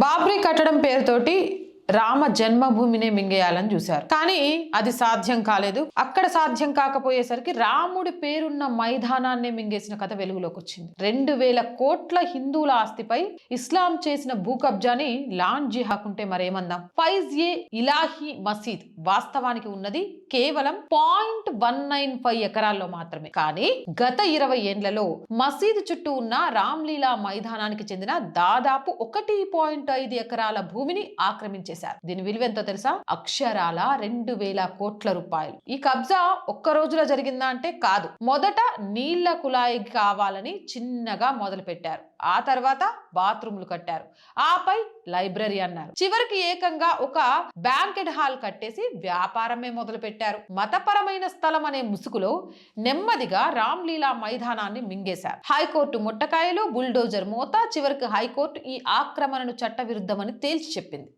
బాబ్రీ కట్టడం పేరుతోటి రామ జన్మభూమినే మింగేయాలని చూశారు. కానీ అది సాధ్యం కాలేదు. అక్కడ సాధ్యం కాకపోయేసరికి రాముడి పేరున్న మైదానాన్ని మింగేసిన కథ వెలుగులోకి వచ్చింది. 2000 కోట్ల హిందువుల ఆస్తిపై ఇస్లాం చేసిన భూ కబ్జాని లాంఛీ హాకుంటే మరేమందాం. ఫైజ్ ఏ ఇలాహీ మసీద్ వాస్తవానికి ఉన్నది కేవలం 0.195 ఎకరాల్లో మాత్రమే. కానీ గత 20 ఏండ్లలో మసీదు చుట్టూ ఉన్న రామ్లీలా మైదానానికి చెందిన దాదాపు 1.5 ఎకరాల భూమిని ఆక్రమించారు. దీని విలువ ఎంతో తెలుసా? అక్షరాల 2000 కోట్ల రూపాయలు. ఈ కబ్జా ఒక్క రోజులో జరిగిందా అంటే కాదు. మొదట నీళ్ల కుళాయి కావాలని చిన్నగా మొదలు పెట్టారు. ఆ తర్వాత బాత్రూమ్లు కట్టారు. ఆపై లైబ్రరీ అన్నారు. చివరికి ఏకంగా ఒక బ్యాంకెట్ హాల్ కట్టేసి వ్యాపారమే మొదలు పెట్టారు. మతపరమైన స్థలం అనే ముసుగులో నెమ్మదిగా రామ్లీలా మైదానాన్ని మింగేశారు. హైకోర్టు ముట్టకాయలు, బుల్డోజర్ మోత, చివరికి హైకోర్టు ఈ ఆక్రమణను చట్టవిరుద్ధమని తేల్చి చెప్పింది.